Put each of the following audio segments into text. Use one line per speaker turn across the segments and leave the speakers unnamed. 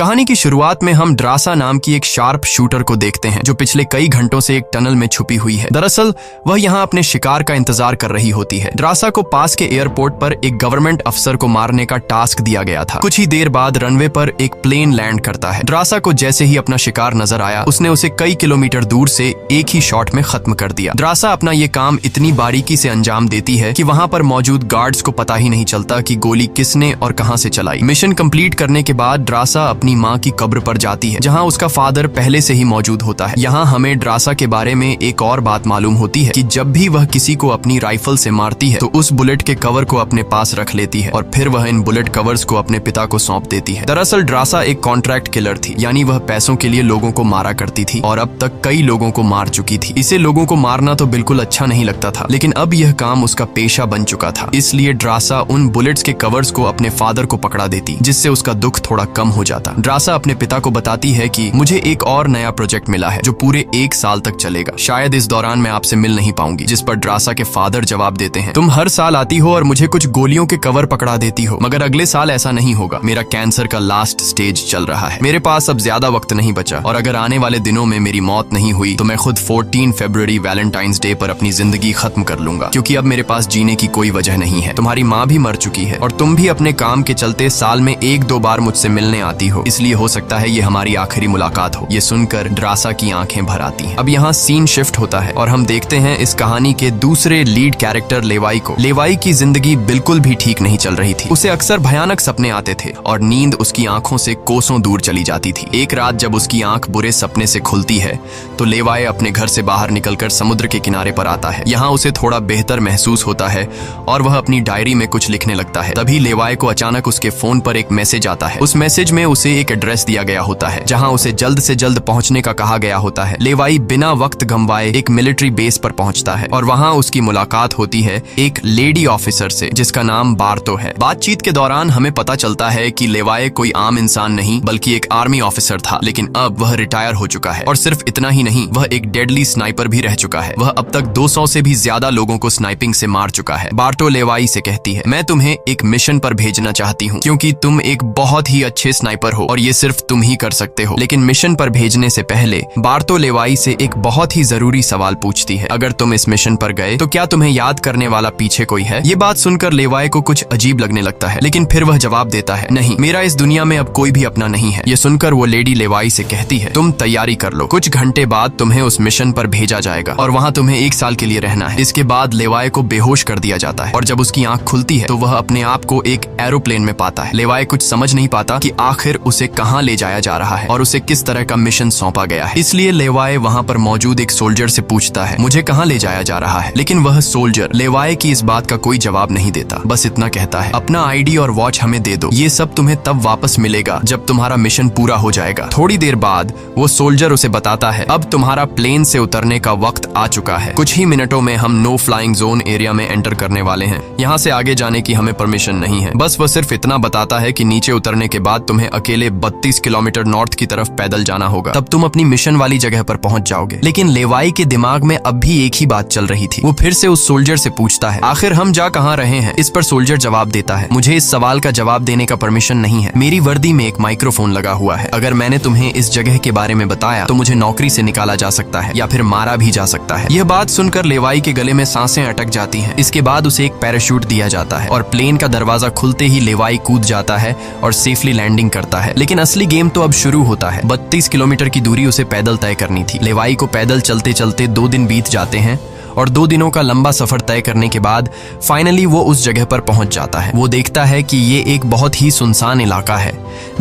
कहानी की शुरुआत में हम ड्रासा नाम की एक शार्प शूटर को देखते हैं जो पिछले कई घंटों से एक टनल में छुपी हुई है। दरअसल वह यहाँ अपने शिकार का इंतजार कर रही होती है। ड्रासा को पास के एयरपोर्ट पर एक गवर्नमेंट अफसर को मारने का टास्क दिया गया था। कुछ ही देर बाद रनवे पर एक प्लेन लैंड करता है। ड्रासा को जैसे ही अपना शिकार नजर आया उसने उसे कई किलोमीटर दूर से एक ही शॉट में खत्म कर दिया। ड्रासा अपना ये काम इतनी बारीकी से अंजाम देती है कि वहाँ पर मौजूद गार्ड्स को पता ही नहीं चलता कि गोली किसने और कहाँ से चलाई। मिशन कंप्लीट करने के बाद ड्रासा अपनी माँ की कब्र पर जाती है जहाँ उसका फादर पहले से ही मौजूद होता है। यहाँ हमें ड्रासा के बारे में एक और बात मालूम होती है कि जब भी वह किसी को अपनी राइफल से मारती है तो उस बुलेट के कवर को अपने पास रख लेती है और फिर वह इन बुलेट कवर्स को अपने पिता को सौंप देती है। दरअसल ड्रासा एक कॉन्ट्रैक्ट किलर थी, यानी वह पैसों के लिए लोगों को मारा करती थी और अब तक कई लोगों को मार चुकी थी। इसे लोगों को मारना तो बिल्कुल अच्छा नहीं लगता था, लेकिन अब यह काम उसका पेशा बन चुका था। इसलिए ड्रासा उन बुलेट्स के कवर्स को अपने फादर को पकड़ा देती, जिससे उसका दुख थोड़ा कम हो जाता। ड्रासा अपने पिता को बताती है कि मुझे एक और नया प्रोजेक्ट मिला है जो पूरे 1 साल तक चलेगा। शायद इस दौरान मैं आपसे मिल नहीं पाऊंगी। जिस पर ड्रासा के फादर जवाब देते हैं, तुम हर साल आती हो और मुझे कुछ गोलियों के कवर पकड़ा देती हो, मगर अगले साल ऐसा नहीं होगा। मेरा कैंसर का लास्ट स्टेज चल रहा है, मेरे पास अब ज्यादा वक्त नहीं बचा और अगर आने वाले दिनों में मेरी मौत नहीं हुई तो मैं खुद 14 फरवरी वैलेंटाइंस डे पर अपनी जिंदगी खत्म कर लूंगा, क्योंकि अब मेरे पास जीने की कोई वजह नहीं है। तुम्हारी माँ भी मर चुकी है और तुम भी अपने काम के चलते साल में 1-2 बार मुझसे मिलने आती हो, इसलिए हो सकता है ये हमारी आखिरी मुलाकात हो। ये सुनकर ड्रासा की आंखें भर आती हैं। अब यहाँ सीन शिफ्ट होता है और हम देखते हैं इस कहानी के दूसरे लीड कैरेक्टर लेवाई को। लेवाई की जिंदगी बिल्कुल भी ठीक नहीं चल रही थी। उसे अक्सर भयानक सपने आते थे और नींद उसकी आंखों से कोसों दूर चली जाती थी। एक रात जब उसकी आंख बुरे सपने से खुलती है तो लेवाई अपने घर से बाहर निकलकर समुद्र के किनारे पर आता है। यहाँ उसे थोड़ा बेहतर महसूस होता है और वह अपनी डायरी में कुछ लिखने लगता है। तभी लेवाई को अचानक उसके फोन पर एक मैसेज आता है। उस मैसेज में उसे एक एड्रेस दिया गया होता है जहाँ उसे जल्द से जल्द पहुंचने का कहा गया होता है। लेवाई बिना वक्त गंवाए एक मिलिट्री बेस पर पहुंचता है और वहां उसकी मुलाकात होती है एक लेडी ऑफिसर से जिसका नाम बार्तो है। बातचीत के दौरान हमें पता चलता है कि लेवाई कोई आम इंसान नहीं बल्कि एक आर्मी ऑफिसर था, लेकिन अब वह रिटायर हो चुका है और सिर्फ इतना ही नहीं, वह एक डेडली स्नाइपर भी रह चुका है। वह अब तक 200 से भी ज्यादा लोगों को स्नाइपिंग से मार चुका है। बार्तो लेवाई से कहती है, मैं तुम्हें एक मिशन पर भेजना चाहती हूँ क्योंकि तुम एक बहुत ही अच्छे स्नाइपर हो और ये सिर्फ तुम ही कर सकते हो। लेकिन मिशन पर भेजने से पहले बार्तो लेवाई से एक बहुत ही जरूरी सवाल पूछती है, अगर तुम इस मिशन पर गए तो क्या तुम्हें याद करने वाला पीछे कोई है? ये बात सुनकर लेवाई को कुछ अजीब लगने लगता है, लेकिन फिर वह जवाब देता है, नहीं, मेरा इस दुनिया में अब कोई भी अपना नहीं है। ये सुनकर वो लेडी लेवाई से कहती है, तुम तैयारी कर लो, कुछ घंटे बाद तुम्हें उस मिशन पर भेजा जाएगा और वहाँ तुम्हें 1 साल के लिए रहना है। इसके बाद लेवाई को बेहोश कर दिया जाता है और जब उसकी आंख खुलती है तो वह अपने आप को एक एरोप्लेन में पाता है। लेवाई कुछ समझ नहीं पाता कि आखिर उसे कहाँ ले जाया जा रहा है और उसे किस तरह का मिशन सौंपा गया है। इसलिए लेवाई वहाँ पर मौजूद एक सोल्जर से पूछता है, मुझे कहाँ ले जाया जा रहा है? लेकिन वह सोल्जर लेवाई की इस बात का कोई जवाब नहीं देता, बस इतना कहता है, अपना आईडी और वॉच हमें दे दो, ये सब तुम्हें तब वापस मिलेगा जब तुम्हारा मिशन पूरा हो जाएगा। थोड़ी देर बाद वो सोल्जर उसे बताता है, अब तुम्हारा प्लेन से उतरने का वक्त आ चुका है। कुछ ही मिनटों में हम नो फ्लाइंग जोन एरिया में एंटर करने वाले हैं। यहाँ से आगे जाने की हमें परमिशन नहीं है। बस वह सिर्फ इतना बताता है कि नीचे उतरने के बाद तुम्हें अकेले 32 किलोमीटर नॉर्थ की तरफ पैदल जाना होगा, तब तुम अपनी मिशन वाली जगह पर पहुंच जाओगे। लेकिन लेवाई के दिमाग में अब भी एक ही बात चल रही थी। वो फिर से उस सोल्जर से पूछता है, आखिर हम जा कहाँ रहे हैं? इस पर सोल्जर जवाब देता है, मुझे इस सवाल का जवाब देने का परमिशन नहीं है। मेरी वर्दी में एक माइक्रोफोन लगा हुआ है। अगर मैंने तुम्हें इस जगह के बारे में बताया तो मुझे नौकरी से निकाला जा सकता है या फिर मारा भी जा सकता है। यह बात सुनकर लेवाई के गले में सांसें अटक जाती हैं। इसके बाद उसे एक पैराशूट दिया जाता है और प्लेन का दरवाजा खुलते ही लेवाई कूद जाता है और सेफली लैंडिंग करता है। लेकिन असली गेम तो अब शुरू होता है। 32 किलोमीटर की दूरी उसे पैदल तय करनी थी। लेवाई को पैदल चलते चलते 2 दिन बीत जाते हैं और 2 दिनों का लंबा सफर तय करने के बाद फाइनली वो उस जगह पर पहुंच जाता है। वो देखता है कि ये एक बहुत ही सुनसान इलाका है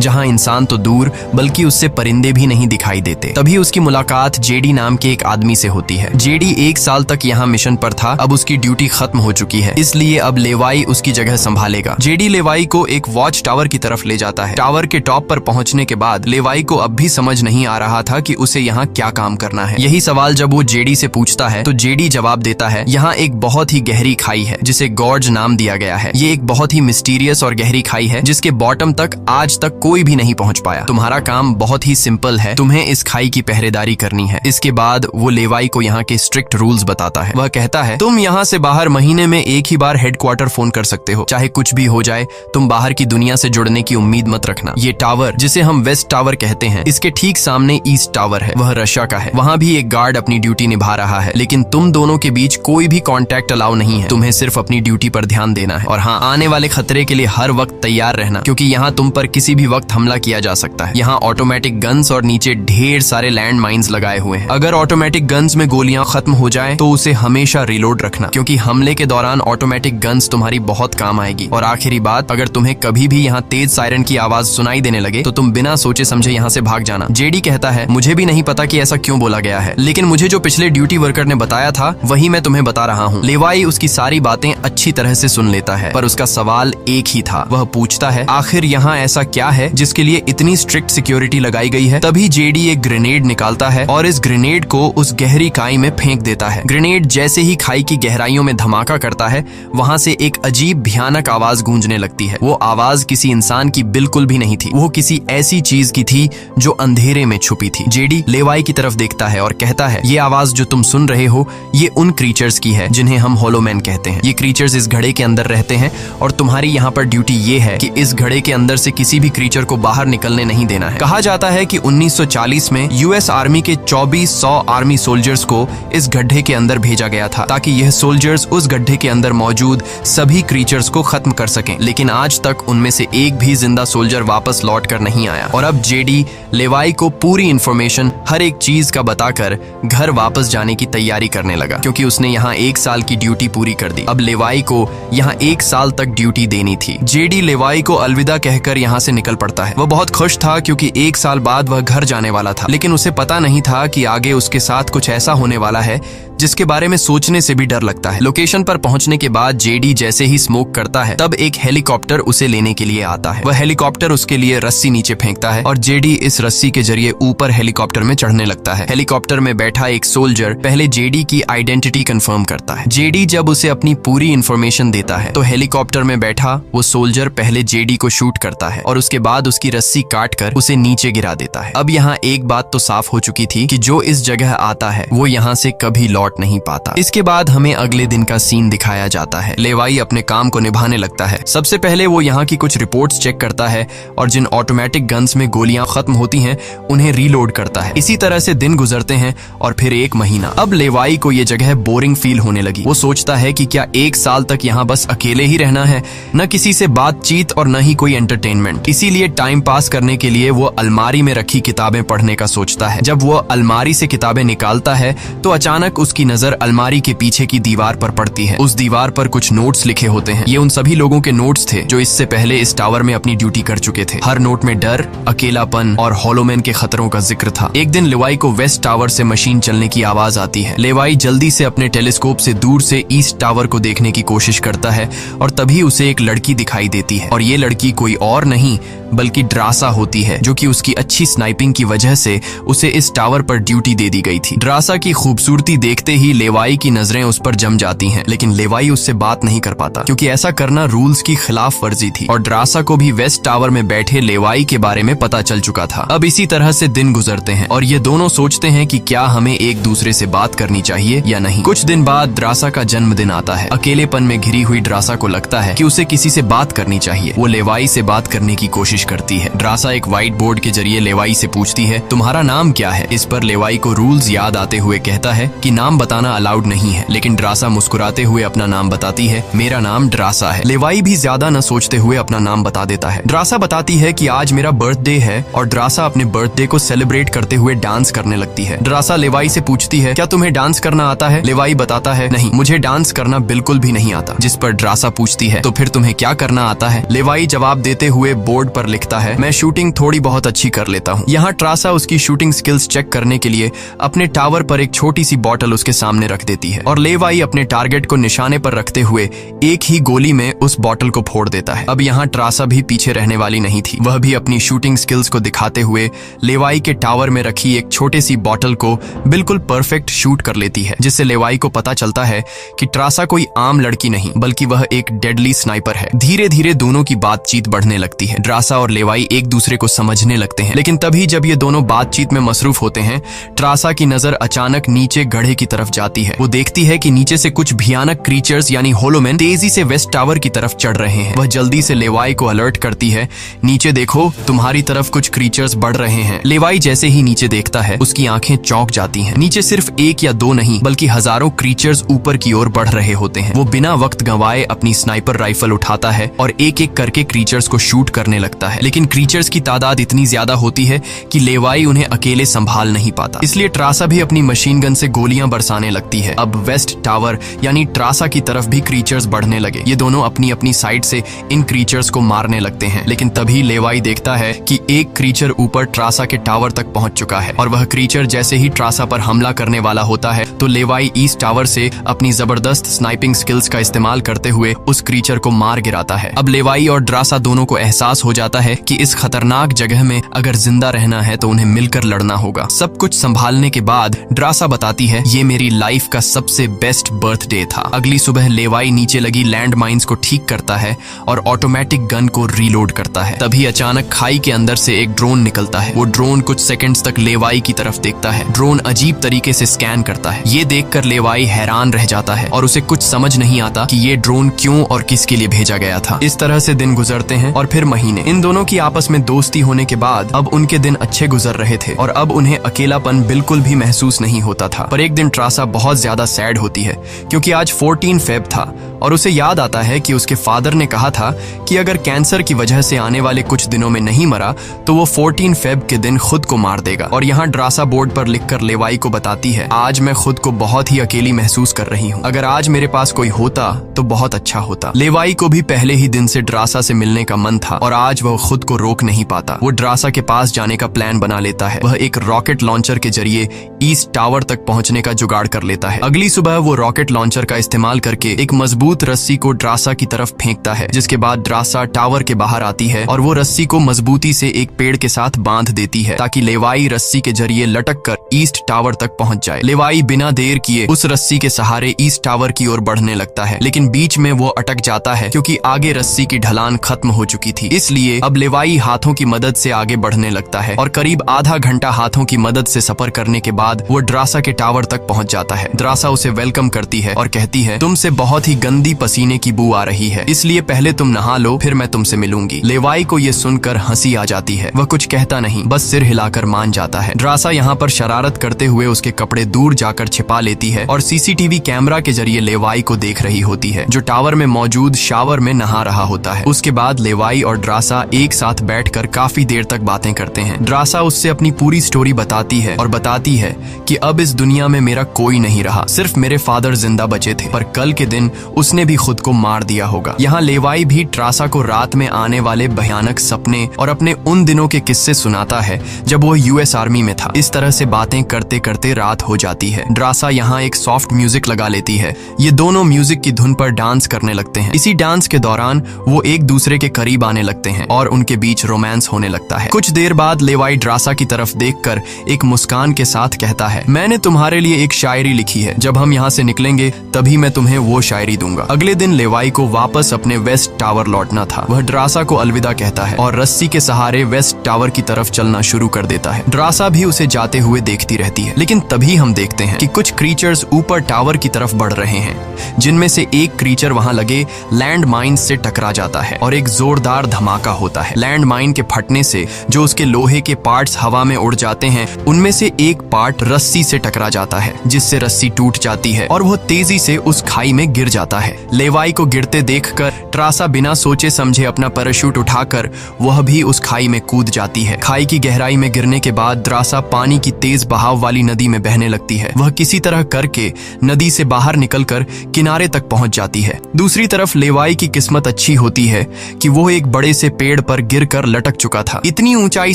जहां इंसान तो दूर बल्कि उससे परिंदे भी नहीं दिखाई देते। तभी उसकी मुलाकात जेडी नाम के एक आदमी से होती है। जेडी 1 साल तक यहाँ मिशन पर था, अब उसकी ड्यूटी खत्म हो चुकी है, इसलिए अब लेवाई उसकी जगह संभालेगा। जेडी लेवाई को एक वॉच टावर की तरफ ले जाता है। टावर के टॉप पर पहुंचने के बाद लेवाई को अब भी समझ नहीं आ रहा था कि उसे यहाँ क्या काम करना है। यही सवाल जब वो जेडी से पूछता है तो जेडी जवाब देता है, यहाँ एक बहुत ही गहरी खाई है जिसे गॉर्ज नाम दिया गया है। ये एक बहुत ही मिस्टीरियस और गहरी खाई है जिसके बॉटम तक आज तक कोई भी नहीं पहुंच पाया। तुम्हारा काम बहुत ही सिंपल है, तुम्हें इस खाई की पहरेदारी करनी है। इसके बाद वो लेवाई को यहाँ के स्ट्रिक्ट रूल्स बताता है। वह कहता है, तुम यहाँ से बाहर महीने में एक ही बार हेडक्वार्टर फोन कर सकते हो, चाहे कुछ भी हो जाए। तुम बाहर की दुनिया से जुड़ने की उम्मीद मत रखना। ये टावर, जिसे हम वेस्ट टावर कहते हैं, इसके ठीक सामने ईस्ट टावर है, वह रशिया का है। वहाँ भी एक गार्ड अपनी ड्यूटी निभा रहा है, लेकिन तुम दोनों के बीच कोई भी कॉन्टैक्ट अलाउ नहीं है। तुम्हें सिर्फ अपनी ड्यूटी पर ध्यान देना है और हाँ, आने वाले खतरे के लिए हर वक्त तैयार रहना, क्योंकि यहाँ तुम पर किसी भी वक्त हमला किया जा सकता है। यहाँ ऑटोमेटिक गन्स और नीचे ढेर सारे लैंड माइन्स लगाए हुए हैं। अगर ऑटोमेटिक गन्स में गोलियां खत्म हो जाए तो उसे हमेशा रिलोड रखना, क्योंकि हमले के दौरान ऑटोमेटिक गन्स तुम्हारी बहुत काम आएगी। और आखिरी बात, अगर तुम्हें कभी भी यहाँ तेज सायरन की आवाज सुनाई देने लगे तो तुम बिना सोचे समझे यहाँ से भाग जाना। जेडी कहता है, मुझे भी नहीं पता कि ऐसा क्यों बोला गया है, लेकिन मुझे जो पिछले ड्यूटी वर्कर ने बताया था वही मैं तुम्हें बता रहा हूँ। लेवाई उसकी सारी बातें अच्छी तरह से सुन लेता है, पर उसका सवाल एक ही था। वह पूछता है, आखिर यहाँ ऐसा क्या है जिसके लिए इतनी स्ट्रिक्ट सिक्योरिटी लगाई गई है? तभी जेडी एक ग्रेनेड निकालता है और इस ग्रेनेड को उस गहरी खाई में फेंक देता है। ग्रेनेड जैसे ही खाई की गहराइयों में धमाका करता है, वहाँ से एक अजीब भयानक आवाज गूंजने लगती है। वो आवाज किसी इंसान की बिल्कुल भी नहीं थी, वो किसी ऐसी चीज की थी जो अंधेरे में छुपी थी। जेडी लेवाई की तरफ देखता है और कहता है, ये आवाज जो तुम सुन रहे हो, ये उन क्रीचर्स की है जिन्हें हम होलोमैन कहते हैं। ये क्रीचर्स इस घड़े के अंदर रहते हैं और तुम्हारी यहाँ पर ड्यूटी ये है कि इस घड़े के अंदर से किसी भी क्रीचर को बाहर निकलने नहीं देना है। कहा जाता है कि 1940 में यूएस आर्मी के 2400 आर्मी सोल्जर्स को इस गड्ढे के अंदर भेजा गया था, ताकि यह सोल्जर्स उस गड्ढे के अंदर मौजूद सभी क्रीचर्स को खत्म कर सकें। लेकिन आज तक उनमें से एक भी जिंदा सोल्जर वापस लौट कर नहीं आया। और अब जेडी लेवाई को पूरी इंफॉर्मेशन, हर एक चीज का बताकर घर वापस जाने की तैयारी करने लगा, क्योंकि उसने यहाँ 1 साल की ड्यूटी पूरी कर दी। अब लेवाई को यहाँ 1 साल तक ड्यूटी देनी थी। जेडी लेवाई को अलविदा कहकर यहाँ से निकल पड़ता है। वह बहुत खुश था क्योंकि 1 साल बाद वह घर जाने वाला था, लेकिन उसे पता नहीं था कि आगे उसके साथ कुछ ऐसा होने वाला है जिसके बारे में सोचने से भी डर लगता है। लोकेशन पर पहुंचने के बाद जेडी जैसे ही स्मोक करता है, तब एक हेलीकॉप्टर उसे लेने के लिए आता है। वह हेलीकॉप्टर उसके लिए रस्सी नीचे फेंकता है और जेडी इस रस्सी के जरिए ऊपर हेलीकॉप्टर में चढ़ने लगता है। हेलीकॉप्टर में बैठा एक सोल्जर पहले जेडी की आइडेंटिटी कंफर्म करता है। जेडी जब उसे अपनी पूरी इंफॉर्मेशन देता है तो हेलीकॉप्टर में बैठा वो सोल्जर पहले जेडी को शूट करता है और उसके बाद उसकी रस्सी काट कर उसे नीचे गिरा देता है। अब यहाँ एक बात तो साफ हो चुकी थी कि जो इस जगह आता है वो यहाँ से कभी लौट नहीं पाता। इसके बाद हमें अगले दिन का सीन दिखाया जाता है। लेवाई अपने काम को निभाने लगता है। सबसे पहले वो यहाँ की कुछ रिपोर्ट्स चेक करता है और जिन ऑटोमेटिक गन्स में गोलियां खत्म होती हैं उन्हें रीलोड करता है। इसी तरह से दिन गुजरते हैं और फिर 1 महीना। अब लेवाई को ये जगह बोरिंग फील होने लगी। वो सोचता है कि क्या 1 साल तक यहाँ बस अकेले ही रहना है, न किसी से बातचीत और न ही कोई एंटरटेनमेंट। इसीलिए टाइम पास करने के लिए वो अलमारी में रखी किताबें पढ़ने का सोचता है। जब वो अलमारी से किताबें निकालता है तो अचानक उसकी नजर अलमारी के पीछे की दीवार पर पड़ती है। उस दीवार पर कुछ नोट्स लिखे होते हैं। ये उन सभी लोगों के नोट्स थे जो इससे पहले इस टावर में अपनी ड्यूटी कर चुके थे। हर नोट में डर, अकेलापन और होलोमैन के खतरों का जिक्र था। एक दिन लेवाई को वेस्ट टावर से मशीन चलने की आवाज आती है। लेवाई जल्दी से अपने टेलीस्कोप से दूर से ईस्ट टावर को देखने की कोशिश करता है और तभी उसे एक लड़की दिखाई देती है और ये लड़की कोई और नहीं बल्कि ड्रासा होती है, जो कि उसकी अच्छी स्नाइपिंग की वजह से उसे इस टावर पर ड्यूटी दे दी गई थी। ड्रासा की खूबसूरती देखते ही लेवाई की नजरें उस पर जम जाती हैं, लेकिन लेवाई उससे बात नहीं कर पाता क्योंकि ऐसा करना रूल्स की खिलाफ वर्जी थी और ड्रासा को भी वेस्ट टावर में बैठे लेवाई के बारे में पता चल चुका था। अब इसी तरह से दिन गुजरते हैं और ये दोनों सोचते हैं कि क्या हमें एक दूसरे से बात करनी चाहिए या नहीं। कुछ दिन बाद ड्रासा का जन्मदिन आता है। अकेलेपन में घिरी हुई ड्रासा को लगता है कि उसे किसी से बात करनी चाहिए। वो लेवाई से बात करने की कोशिश करती है। ड्रासा एक व्हाइट बोर्ड के जरिए लेवाई से पूछती है, तुम्हारा नाम क्या है? इस पर लेवाई को रूल्स याद आते हुए कहता है कि नाम बताना अलाउड नहीं है, लेकिन ड्रासा मुस्कुराते हुए अपना नाम बताती है, मेरा नाम ड्रासा है। लेवाई भी ज्यादा न सोचते हुए अपना नाम बता देता है। ड्रासा बताती है कि आज मेरा बर्थडे है और ड्रासा अपने बर्थडे को सेलिब्रेट करते हुए डांस करने लगती है। ड्रासा लेवाई से पूछती है, क्या तुम्हें डांस करना आता है? लेवाई बताता है, नहीं, मुझे डांस करना बिल्कुल भी नहीं आता। जिस पर ड्रासा पूछती है, तो फिर तुम्हें क्या करना आता है? लेवाई जवाब देते हुए बोर्ड पर लिखता है, मैं शूटिंग थोड़ी बहुत अच्छी कर लेता हूँ। यहाँ ट्रासा उसकी शूटिंग स्किल्स चेक करने के लिए अपने टावर पर एक छोटी सी बॉटल उसके सामने रख देती है और लेवाई अपने टारगेट को निशाने पर रखते हुए एक ही गोली में उस बॉटल को फोड़ देता है। अब यहाँ ट्रासा भी पीछे रहने वाली नहीं थी। वह भी अपनी शूटिंग स्किल्स को दिखाते हुए लेवाई के टावर में रखी एक छोटे सी बॉटल को बिल्कुल परफेक्ट शूट कर लेती है, जिससे लेवाई को पता चलता है कि ट्रासा कोई आम लड़की नहीं बल्कि वह एक डेडली स्नाइपर है। धीरे धीरे दोनों की बातचीत बढ़ने लगती है। ट्रासा और लेवाई एक दूसरे को समझने लगते हैं, लेकिन तभी जब ये दोनों बातचीत में मसरूफ होते हैं, ट्रासा की नजर अचानक नीचे गड्ढे की तरफ जाती है। वो देखती है कि नीचे से कुछ भयानक क्रीचर्स यानी होलोमैन तेजी से वेस्ट टावर की तरफ चढ़ रहे हैं। वह जल्दी से लेवाई को अलर्ट करती है, नीचे देखो, तुम्हारी तरफ कुछ क्रीचर्स बढ़ रहे हैं। लेवाई जैसे ही नीचे देखता है, उसकी आंखें चौंक जाती हैं। नीचे सिर्फ एक या दो नहीं बल्कि हजारों क्रीचर्स ऊपर की ओर बढ़ रहे होते हैं। वो बिना वक्त गंवाए अपनी स्नाइपर राइफल उठाता है और एक एक करके क्रीचर्स को शूट करने लगता है, लेकिन क्रीचर्स की तादाद इतनी ज्यादा होती है कि लेवाई उन्हें अकेले संभाल नहीं पाता। इसलिए ट्रासा भी अपनी मशीन गन से गोलियां बरसाने लगती है। अब वेस्ट टावर यानी ट्रासा की तरफ भी क्रीचर्स बढ़ने लगे। ये दोनों अपनी अपनी साइड से इन क्रीचर्स को मारने लगते हैं, लेकिन तभी लेवाई देखता है कि एक क्रीचर ऊपर ट्रासा के टावर तक पहुंच चुका है और वह क्रीचर जैसे ही ट्रासा पर हमला करने वाला होता है तो लेवाई ईस्ट टावर से अपनी जबरदस्त स्नाइपिंग स्किल्स का इस्तेमाल करते हुए उस क्रीचर को मार गिराता है। अब लेवाई और ट्रासा दोनों को एहसास हो जाता है कि इस खतरनाक जगह में अगर जिंदा रहना है तो उन्हें मिलकर लड़ना होगा। सब कुछ संभालने के बाद ट्रासा बताती है, ये मेरी लाइफ का सबसे बेस्ट बर्थडे था। अगली सुबह लेवाई नीचे लगी लैंड माइंस को ठीक करता है और ऑटोमेटिक गन को रीलोड करता है। तभी अचानक खाई के अंदर से एक ड्रोन निकलता है। वो ड्रोन कुछ सेकंड्स तक लेवाई की तरफ देखता है। ड्रोन अजीब तरीके से स्कैन करता है। ये देखकर लेवाई हैरान रह जाता है और उसे कुछ समझ नहीं आता कि ये ड्रोन क्यों और किसके लिए भेजा गया था। इस तरह से दिन गुजरते हैं और फिर महीने। इन दोनों की आपस में दोस्ती होने के बाद अब उनके दिन अच्छे गुजर रहे थे और अब उन्हें अकेलापन बिल्कुल भी महसूस नहीं होता था। पर एक दिन ट्रासा बहुत ज्यादा सैड होती है क्योंकि आज 14 फेब था और उसे याद आता है कि उसके फादर ने कहा था कि अगर कैंसर की वजह से आने वाले कुछ दिनों में नहीं मरा तो वो 14 फेब के दिन खुद को मार देगा। और यहाँ ट्रासा बोर्ड पर लिखकर लेवाई को बताती है, आज मैं खुद को बहुत ही अकेली महसूस कर रही हूँ। अगर आज मेरे पास कोई होता तो बहुत अच्छा होता। लेवाई को भी पहले ही दिन से ट्रासा से मिलने का मन था और आज वह खुद को रोक नहीं पाता। वो ट्रासा के पास जाने का प्लान बना लेता है। वह एक रॉकेट लॉन्चर के जरिए ईस्ट टावर तक पहुंचने का जुगाड़ कर लेता है। अगली सुबह वो रॉकेट लॉन्चर का इस्तेमाल करके एक मजबूत रस्सी को ट्रासा की तरफ फेंकता है, जिसके बाद ट्रासा टावर के बाहर आती है और वो रस्सी को मजबूती से एक पेड़ के साथ बांध देती है ताकि लेवाई रस्सी के जरिए लटक कर ईस्ट टावर तक पहुंच जाए। लेवाई बिना देर किए उस रस्सी के सहारे ईस्ट टावर की ओर बढ़ने लगता है, लेकिन बीच में वो अटक जाता है क्योंकि आगे रस्सी की ढलान खत्म हो चुकी थी। इसलिए अब लेवाई हाथों की मदद से आगे बढ़ने लगता है और करीब आधा घंटा हाथों की मदद से सफर करने के बाद वो ट्रासा के टावर तक पहुंच जाता है। ट्रासा उसे वेलकम करती है और कहती है, तुमसे बहुत ही गंदी पसीने की बू आ रही है, इसलिए पहले तुम नहा लो, फिर मैं तुमसे मिलूंगी। लेवाई को ये सुनकर हंसी आ जाती है। वह कुछ कहता नहीं, बस सिर हिलाकर मान जाता है। ट्रासा यहाँ पर शरारत करते हुए उसके कपड़े दूर जाकर छिपा लेती है और सीसीटीवी कैमरा के जरिए लेवाई को देख रही होती है, जो टावर में मौजूद शावर में नहा रहा होता है। उसके बाद लेवाई और ट्रासा एक साथ बैठकर काफी देर तक बातें करते हैं। ट्रासा उससे अपनी पूरी स्टोरी बताती है और बताती है कि अब इस दुनिया में मेरा कोई नहीं रहा, सिर्फ मेरे फादर जिंदा बचे थे, पर कल के दिन उसने भी खुद को मार दिया होगा। यहाँ लेवाई भी ट्रासा को रात में आने वाले भयानक सपने और अपने उन दिनों के किस्से सुनाता है जब वो यूएस आर्मी में था। इस तरह से बातें करते करते रात हो जाती है। ट्रासा यहाँ एक सॉफ्ट म्यूजिक लगा लेती है। ये दोनों म्यूजिक की धुन पर डांस करने लगते हैं। इसी डांस के दौरान वो एक दूसरे के करीब आने लगते हैं और उनके बीच रोमांस होने लगता है। कुछ देर बाद लेवाई ट्रासा की तरफ देखकर एक मुस्कान के साथ कहता है, मैंने तुम्हारे लिए एक शायरी लिखी है, जब हम यहाँ से निकलेंगे तभी मैं तुम्हें वो शायरी दूंगा। अगले दिन लेवाई को वापस अपने वेस्ट टावर लौटना था। वह ट्रासा को अलविदा कहता है और रस्सी के सहारे वेस्ट टावर की तरफ चलना शुरू कर देता है। ट्रासा भी उसे जाते हुए देखती रहती है, लेकिन तभी हम देखते हैं कि कुछ क्रीचर्स ऊपर टावर की तरफ बढ़ रहे हैं, जिनमें से एक क्रीचर वहां लगे लैंड माइन से टकरा जाता है और एक जोरदार धमाका होता है। लैंड माइन के फटने से जो उसके लोहे के पार्ट्स हवा में उड़ जाते हैं, उनमें से एक पार्ट रस्सी से टकरा जाता है, जिससे रस्सी टूट जाती है और वह तेजी से उस खाई में गिर जाता है। है। लेवाई को गिरते देखकर ट्रासा बिना सोचे समझे अपना पैराशूट उठाकर वह भी उस खाई में कूद जाती है। खाई की गहराई में गिरने के बाद द्रासा पानी की तेज बहाव वाली नदी में बहने लगती है। वह किसी तरह करके नदी से बाहर निकलकर किनारे तक पहुंच जाती है। दूसरी तरफ लेवाई की किस्मत अच्छी होती है कि वो एक बड़े से पेड़ पर गिरकर लटक चुका था। इतनी ऊंचाई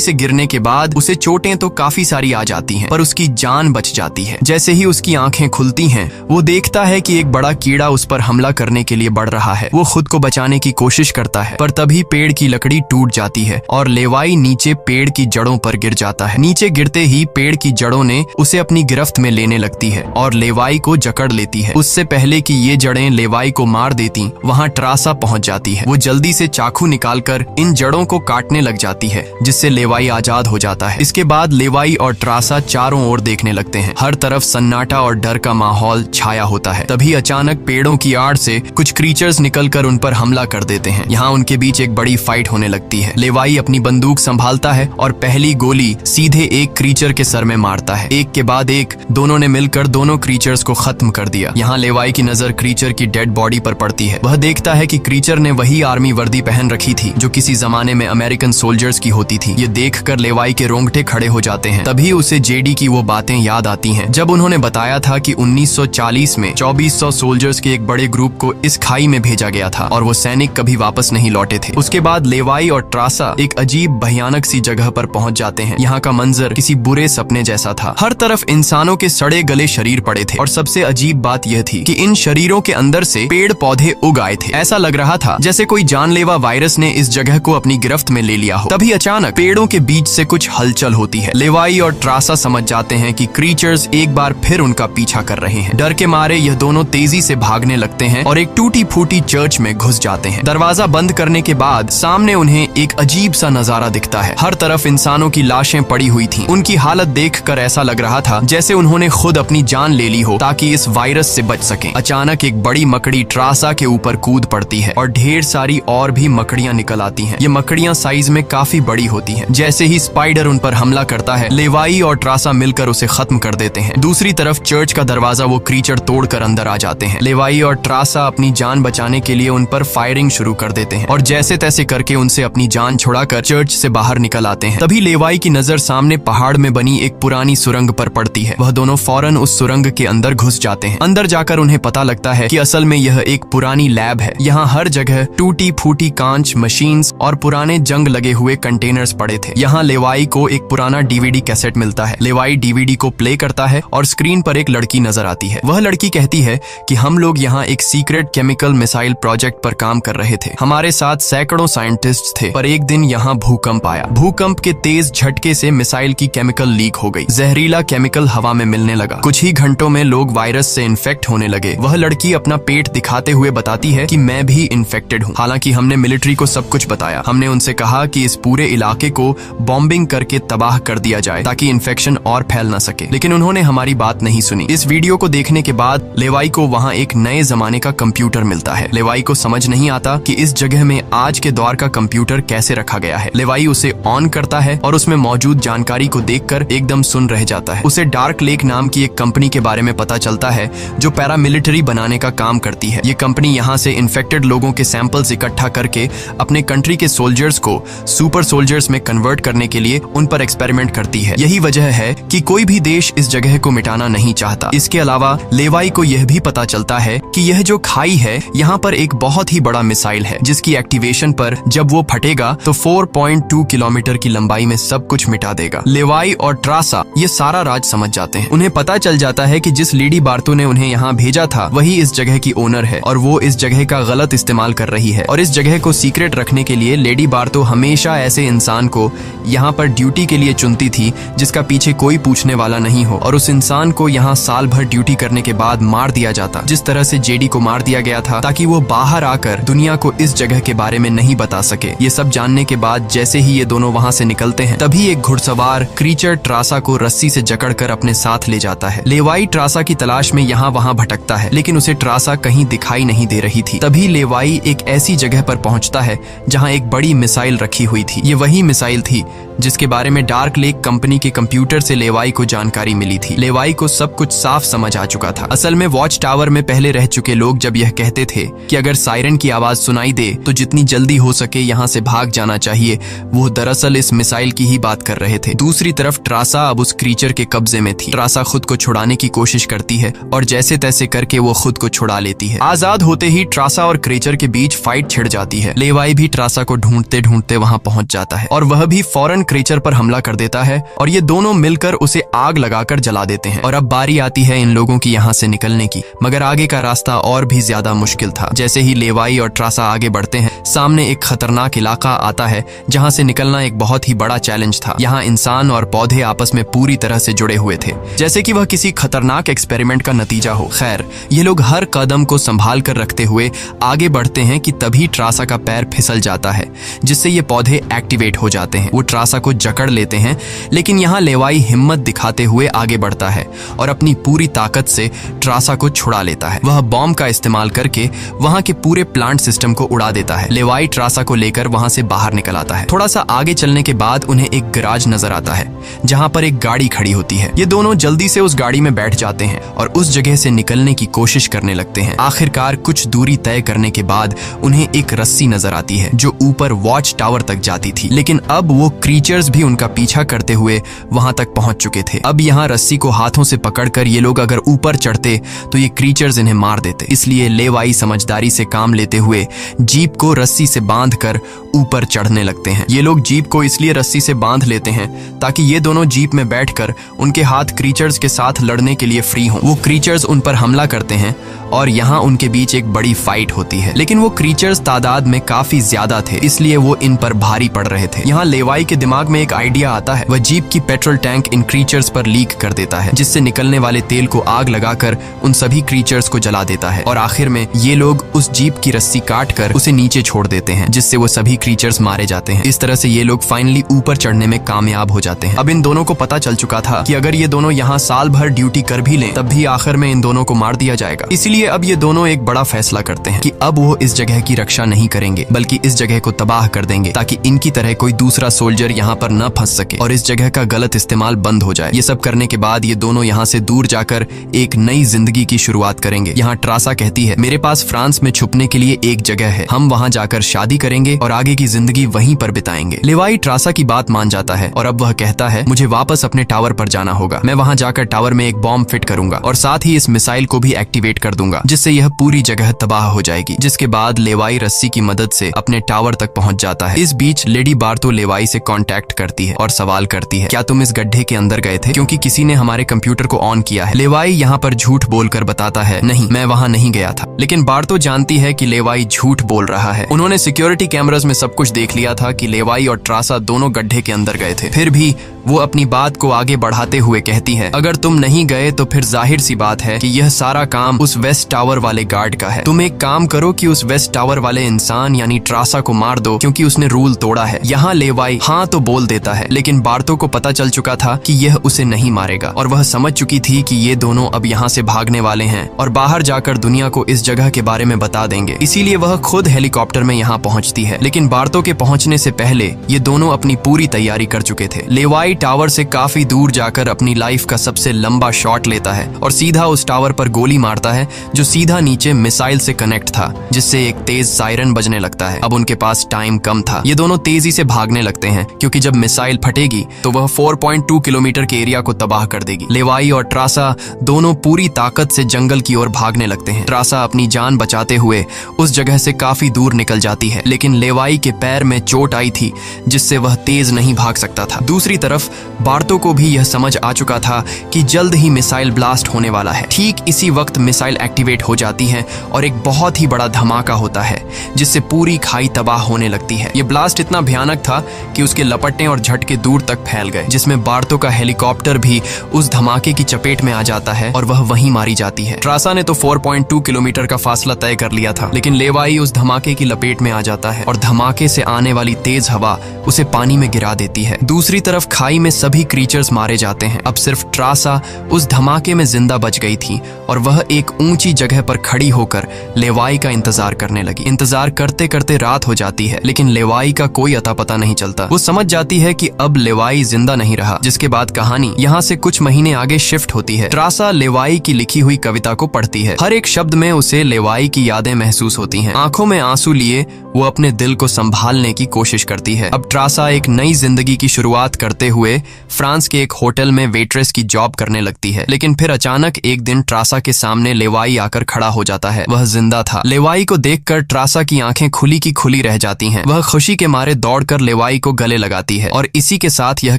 से गिरने के बाद उसे चोटें तो काफी सारी आ जाती हैं, पर उसकी जान बच जाती है। जैसे ही उसकी आंखें खुलती हैं, वो देखता है कि एक बड़ा कीड़ा उस पर हमला करने के लिए बढ़ रहा है। वो खुद को बचाने की कोशिश करता है, पर तभी पेड़ की लकड़ी टूट जाती है और लेवाई नीचे पेड़ की जड़ों पर गिर जाता है। नीचे गिरते ही पेड़ की जड़ों ने उसे अपनी गिरफ्त में लेने लगती है और लेवाई को जकड़ लेती है। उससे पहले कि ये जड़ें लेवाई को मार देती, वहाँ ट्रासा पहुंच जाती है। वो जल्दी से चाकू निकालकर इन जड़ों को काटने लग जाती है, जिससे लेवाई आजाद हो जाता है। इसके बाद लेवाई और ट्रासा चारों ओर देखने लगते हैं। हर तरफ सन्नाटा और डर का माहौल छाया होता है। तभी अचानक पेड़ों की आड़ से कुछ क्रीचर्स निकलकर उन पर हमला कर देते हैं। यहाँ उनके बीच एक बड़ी फाइट होने लगती है। लेवाई अपनी बंदूक संभालता है और पहली गोली सीधे एक क्रीचर के सर में मारता है। एक के बाद एक दोनों ने मिलकर दोनों क्रीचर्स को खत्म कर दिया। यहाँ लेवाई की नजर क्रीचर की डेड बॉडी पर पड़ती है। वह देखता है कि क्रीचर ने वही आर्मी वर्दी पहन रखी थी जो किसी जमाने में अमेरिकन सोल्जर्स की होती थी। ये देखकर लेवाई के रोंगटे खड़े हो जाते हैं। तभी उसे जेडी की वो बातें याद आती हैं जब उन्होंने बताया था कि 1940 में 2400 सोल्जर्स के एक बड़े ग्रुप को इस खाई में भेजा गया था और वो सैनिक कभी वापस नहीं लौटे थे। उसके बाद लेवाई और ट्रासा एक अजीब भयानक सी जगह पर पहुंच जाते हैं। यहाँ का मंजर किसी बुरे सपने जैसा था। हर तरफ इंसानों के सड़े गले शरीर पड़े थे और सबसे अजीब बात यह थी कि इन शरीरों के अंदर से पेड़ पौधे उग आए थे। ऐसा लग रहा था जैसे कोई जानलेवा वायरस ने इस जगह को अपनी गिरफ्त में ले लिया हो। तभी अचानक पेड़ों के बीच से कुछ हलचल होती है। लेवाई और ट्रासा समझ जाते हैं कि क्रीचर्स एक बार फिर उनका पीछा कर रहे हैं। डर के मारे यह दोनों तेजी से भागने लगते हैं और एक टूटी फूटी चर्च में घुस जाते हैं। दरवाजा बंद करने के बाद सामने उन्हें एक अजीब सा नजारा दिखता है। हर तरफ इंसानों की लाशें पड़ी हुई थीं। उनकी हालत देखकर ऐसा लग रहा था जैसे उन्होंने खुद अपनी जान ले ली हो ताकि इस वायरस से बच सकें। अचानक एक बड़ी मकड़ी ट्रासा के ऊपर कूद पड़ती है और ढेर सारी और भी मकड़ियां निकल आती हैं। ये मकड़ियां साइज में काफी बड़ी होती हैं। जैसे ही स्पाइडर उन पर हमला करता है, लेवाई और ट्रासा मिलकर उसे खत्म कर देते हैं। दूसरी तरफ चर्च का दरवाजा वो क्रीचर तोड़कर अंदर आ जाते हैं। लेवाई और ट्रासा अपनी जान बचाने के लिए उन पर फायरिंग शुरू कर देते हैं और जैसे तैसे करके उनसे अपनी जान छुड़ाकर चर्च से बाहर निकल आते हैं। तभी लेवाई की नजर सामने पहाड़ में बनी एक पुरानी सुरंग पर पड़ती है। वह दोनों फौरन उस सुरंग के अंदर घुस जाते हैं। अंदर जाकर उन्हें पता लगता है कि असल में यह एक पुरानी लैब है। यहाँ हर जगह टूटी फूटी कांच, मशीन्स और पुराने जंग लगे हुए कंटेनर्स पड़े थे। यहाँ लेवाई को एक पुराना डीवीडी कैसेट मिलता है। लेवाई डीवीडी को प्ले करता है और स्क्रीन पर एक लड़की नजर आती है। वह लड़की कहती है कि हम लोग यहाँ एक सीक्रेट केमिकल मिसाइल प्रोजेक्ट पर काम कर रहे थे। हमारे साथ सैकड़ों साइंटिस्ट थे, पर एक दिन यहाँ भूकंप आया। भूकंप के तेज झटके से मिसाइल की केमिकल लीक हो गई। जहरीला केमिकल हवा में मिलने लगा। कुछ ही घंटों में लोग वायरस से इन्फेक्ट होने लगे। वह लड़की अपना पेट दिखाते हुए बताती है कि मैं भी इन्फेक्टेड हूँ। हालांकि हमने मिलिट्री को सब कुछ बताया। हमने उनसे कहा कि इस पूरे इलाके को बॉम्बिंग करके तबाह कर दिया जाए ताकि इन्फेक्शन और फैल न सके, लेकिन उन्होंने हमारी बात नहीं सुनी। इस वीडियो को देखने के बाद लेवाई को वहाँ एक नए जमाने का कंप्यूटर मिलता है। लेवाई को समझ नहीं आता कि इस जगह में आज के दौर का कंप्यूटर कैसे रखा गया है। लेवाई उसे ऑन करता है और उसमें मौजूद जानकारी को देखकर एकदम सुन रह जाता है। उसे डार्क लेक नाम की एक कंपनी के बारे में पता चलता है जो पैरामिलिट्री बनाने का काम करती है। ये कंपनी यहाँ से इन्फेक्टेड लोगों के सैंपल्स इकट्ठा करके अपने कंट्री के सोल्जर्स को सुपर सोल्जर्स में कन्वर्ट करने के लिए उन पर एक्सपेरिमेंट करती है। यही वजह है कि कोई भी देश इस जगह को मिटाना नहीं चाहता। इसके अलावा लेवाई को यह भी पता चलता है कि यह जो खाई है, यहाँ पर एक बहुत ही बड़ा मिसाइल है जिसकी एक्टिवेशन पर जब वो फटेगा तो 4.2 किलोमीटर की लंबाई में सब कुछ मिटा देगा। लेवाई और ट्रासा ये सारा राज समझ जाते हैं। उन्हें पता चल जाता है कि जिस लेडी बार्तो ने उन्हें यहाँ भेजा था वही इस जगह की ओनर है और वो इस जगह का गलत इस्तेमाल कर रही है। और इस जगह को सीक्रेट रखने के लिए लेडी बार्तो हमेशा ऐसे इंसान को यहाँ पर ड्यूटी के लिए चुनती थी जिसका पीछे कोई पूछने वाला नहीं हो, और उस इंसान को यहाँ साल भर ड्यूटी करने के बाद मार दिया जाता, जिस तरह से जेडी को मार दिया गया था ताकि वो बाहर आकर दुनिया को इस जगह के बारे में नहीं बता सके। ये सब जानने के बाद जैसे ही ये दोनों वहाँ से निकलते हैं, तभी एक घुड़सवार क्रीचर ट्रासा को रस्सी से जकड़कर अपने साथ ले जाता है। लेवाई ट्रासा की तलाश में यहाँ वहाँ भटकता है, लेकिन उसे ट्रासा कहीं दिखाई नहीं दे रही थी। तभी लेवाई एक ऐसी जगह पर पहुंचता है जहाँ एक बड़ी मिसाइल रखी हुई थी। ये वही मिसाइल थी जिसके बारे में डार्क लेक कंपनी के कंप्यूटर से लेवाई को जानकारी मिली थी। लेवाई को सब कुछ साफ समझ आ चुका था। असल में वॉच टावर में पहले रह चुके लोग जब यह कहते थे कि अगर सायरन की आवाज सुनाई दे तो जितनी जल्दी हो सके यहाँ से भाग जाना चाहिए, वो दरअसल इस मिसाइल की ही बात कर रहे थे। दूसरी तरफ ट्रासा अब उस क्रीचर के कब्जे में थी। ट्रासा खुद को छुड़ाने की कोशिश करती है और जैसे तैसे करके वो खुद को छुड़ा लेती है। आजाद होते ही ट्रासा और क्रीचर के बीच फाइट छिड़ जाती है। लेवाई भी ट्रासा को ढूंढते ढूंढते वहां पहुंच जाता है और वह भी फौरन क्रीचर पर हमला कर देता है और ये दोनों मिलकर उसे आग लगाकर जला देते हैं। और अब बारी आती है इन लोगों की यहाँ से निकलने की, मगर आगे का रास्ता और भी ज्यादा मुश्किल था। जैसे ही लेवाई और ट्रासा आगे बढ़ते हैं, सामने एक खतरनाक इलाका आता है जहाँ से निकलना एक बहुत ही बड़ा चैलेंज था। यहाँ इंसान और पौधे आपस में पूरी तरह से जुड़े हुए थे, जैसे कि वह किसी खतरनाक एक्सपेरिमेंट का नतीजा हो। खैर, ये लोग हर कदम को संभाल कर रखते हुए आगे बढ़ते हैं कि तभी ट्रासा का पैर फिसल जाता है, जिससे ये पौधे एक्टिवेट हो जाते हैं। वो ट्रासा को जकड़ लेते हैं, लेकिन यहाँ लेवाई हिम्मत दिखाते हुए आगे बढ़ता है और अपनी पूरी ताकत से ट्रासा को छुड़ा लेता है। वह बॉम्ब का इस्तेमाल करके वहां के पूरे प्लांट सिस्टम को उड़ा देता है। लेवाई ट्रासा को लेकर वहां से बाहर निकल आता है। थोड़ा सा आगे चलने के बाद उन्हें एक गैराज नजर आता है जहां पर एक गाड़ी खड़ी होती है। ये दोनों जल्दी से उस गाड़ी में बैठ जाते हैं और उस जगह से निकलने की कोशिश करने लगते हैं। आखिरकार कुछ दूरी तय करने के बाद उन्हें एक रस्सी नजर आती है जो ऊपर वॉच टावर तक जाती थी, लेकिन अब वो क्रीचर्स भी उनका पीछा करते हुए वहां तक पहुंच चुके थे। अब यहाँ रस्सी को हाथों से पकड़कर ये लोग अगर ऊपर चढ़ते तो ये क्रीचर्स इन्हें मार देते। इसलिए लेवाई समझदारी से काम लेते हुए जीप को रस्सी से बांधकर ऊपर चढ़ने लगते हैं। ये लोग जीप को इसलिए रस्सी से बांध लेते हैं ताकि ये दोनों जीप में बैठकर उनके हाथ क्रीचर्स के साथ लड़ने के लिए फ्री हों। वो क्रीचर्स उन पर हमला करते हैं और यहाँ उनके बीच एक बड़ी फाइट होती है, लेकिन वो क्रीचर्स तादाद में काफी ज्यादा थे, इसलिए वो इन पर भारी पड़ रहे थे। यहाँ लेवाई के दिमाग में एक आइडिया आता है। वह जीप की पेट्रोल टैंक इन क्रीचर्स पर लीक कर देता है, जिससे निकलने वाले तेल को आग लगाकर उन सभी क्रीचर्स को जला देता है और आखिर में ये लोग उस जीप की रस्सी काटकर उसे नीचे छोड़ देते हैं, जिससे वो सभी क्रीचर्स मारे जाते हैं। इस तरह से ये लोग फाइनली ऊपर चढ़ने में कामयाब हो जाते हैं। अब इन दोनों को पता चल चुका था कि अगर ये दोनों यहाँ साल भर ड्यूटी कर भी लें तब भी आखिर में इन दोनों को मार दिया जाएगा। इसलिए अब ये दोनों एक बड़ा फैसला करते हैं कि अब वो इस जगह की रक्षा नहीं करेंगे, बल्कि इस जगह को तबाह कर देंगे ताकि इनकी तरह कोई दूसरा सोल्जर यहाँ पर न फंस सके और इस जगह का गलत इस्तेमाल बंद हो जाए। ये सब करने के बाद ये दोनों यहाँ से दूर जाकर एक नई जिंदगी की शुरुआत करेंगे। यहाँ ट्रासा कहती है, मेरे पास फ्रांस में छुपने के लिए एक जगह है, हम वहाँ जाकर शादी करेंगे और आगे की जिंदगी वहीं पर बिताएंगे। लेवाई ट्रासा की बात मान जाता है और अब वह कहता है, मुझे वापस अपने टावर पर जाना होगा। मैं वहाँ जाकर टावर में एक बॉम्ब फिट करूंगा और साथ ही इस मिसाइल को भी एक्टिवेट कर दूंगा, जिससे यह पूरी जगह तबाह हो जाएगी। जिसके बाद लेवाई रस्सी की मदद से अपने टावर तक पहुंच जाता है। इस बीच लेडी बार्तो लेवाई से कांटेक्ट करती है और सवाल करती है, क्या तुम इस गड्ढे के अंदर गए थे, क्योंकि किसी ने हमारे कंप्यूटर को ऑन किया है। लेवाई यहाँ पर झूठ बोलकर बताता है, नहीं, मैं वहाँ नहीं गया था। लेकिन बार्तो जानती है कि लेवाई झूठ बोल रहा है। उन्होंने सिक्योरिटी कैमरास में सब कुछ देख लिया था कि लेवाई और ट्रासा दोनों गड्ढे के अंदर गए थे। फिर भी वो अपनी बात को आगे बढ़ाते हुए कहती है, अगर तुम नहीं गए तो फिर जाहिर सी बात है कि यह सारा काम उस वेस्ट टावर वाले गार्ड का है। तुम एक काम करो कि उस वेस्ट टावर वाले इंसान यानी ट्रासा को मार दो, क्योंकि उसने रूल तोड़ा है। यहाँ लेवाई हाँ तो बोल देता है, लेकिन बार्तो को पता चल चुका था कि यह उसे नहीं मारेगा और वह समझ चुकी थी कि ये दोनों अब यहाँ से भागने वाले हैं और बाहर जाकर दुनिया को इस जगह के बारे में बता देंगे। इसीलिए वह खुद हेलीकॉप्टर में यहाँ पहुँचती है। लेकिन बार्तो के पहुँचने से पहले ये दोनों अपनी पूरी तैयारी कर चुके थे। लेवाई टावर से काफी दूर जाकर अपनी लाइफ का सबसे लंबा शॉट लेता है और सीधा उस टावर पर गोली मारता है जो सीधा नीचे मिसाइल से कनेक्ट था, जिससे एक तेज सायरन बजने लगता है। अब उनके पास टाइम कम था। ये दोनों तेजी से भागने लगते हैं क्योंकि जब मिसाइल फटेगी तो वह 4.2 किलोमीटर के एरिया को तबाह कर देगी। लेवाई और ट्रासा दोनों पूरी ताकत से जंगल की ओर भागने लगते हैं। ट्रासा अपनी जान बचाते हुए उस जगह से काफी दूर निकल जाती है, लेकिन लेवाई के पैर में चोट आई थी जिससे वह तेज नहीं भाग सकता था। दूसरी तरफ बार्तो को भी यह समझ आ चुका था कि जल्द ही मिसाइल ब्लास्ट होने वाला है। ठीक इसी वक्त मिसाइल एक्टिवेट हो जाती है और एक बहुत ही बड़ा धमाका होता है जिससे पूरी खाई तबाह होने लगती है। ये ब्लास्ट इतना भयानक था कि उसके लपटने और झटके दूर तक फैल गए, जिसमें बार्तो का हेलीकॉप्टर भी उस धमाके की चपेट में आ जाता है और वह वहीं मारी जाती है। ट्रासा ने तो 4.2 किलोमीटर का फासला तय कर लिया था, लेकिन लेवाई उस धमाके की लपेट में आ जाता है और धमाके से आने वाली तेज हवा उसे पानी में गिरा देती है। दूसरी तरफ खाई में सभी क्रीचर्स मारे जाते हैं। अब सिर्फ ट्रासा उस धमाके में जिंदा बच गई थी और वह एक ऊंची जगह पर खड़ी होकर लेवाई का इंतजार करने लगी। इंतजार करते करते रात हो जाती है, लेकिन लेवाई का कोई अता पता नहीं चलता। वो समझ जाती है कि अब लेवाई जिंदा नहीं रहा, जिसके बाद कहानी यहाँ से कुछ महीने आगे शिफ्ट होती है। ट्रासा लेवाई की लिखी हुई कविता को पढ़ती है। हर एक एक शब्द में उसे लेवाई की यादें महसूस होती हैं। आंखों में आंसू लिए वो अपने दिल को संभालने की कोशिश करती है। अब ट्रासा एक नई जिंदगी की शुरुआत करते हुए फ्रांस के एक होटल में वेट्रेस की जॉब करने लगती है। लेकिन फिर अचानक एक दिन ट्रासा के सामने लेवाई आकर खड़ा हो जाता है। वह जिंदा था। लेवाई को देखकर ट्रासा की आंखें खुली की खुली रह जाती हैं। वह खुशी के मारे दौड़कर लेवाई को गले लगाती है और इसी के साथ यह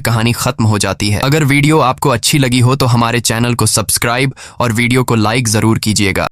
कहानी खत्म हो जाती है। अगर वीडियो आपको अच्छी लगी हो तो हमारे चैनल को सब्सक्राइब और वीडियो को लाइक जरूर कीजिएगा।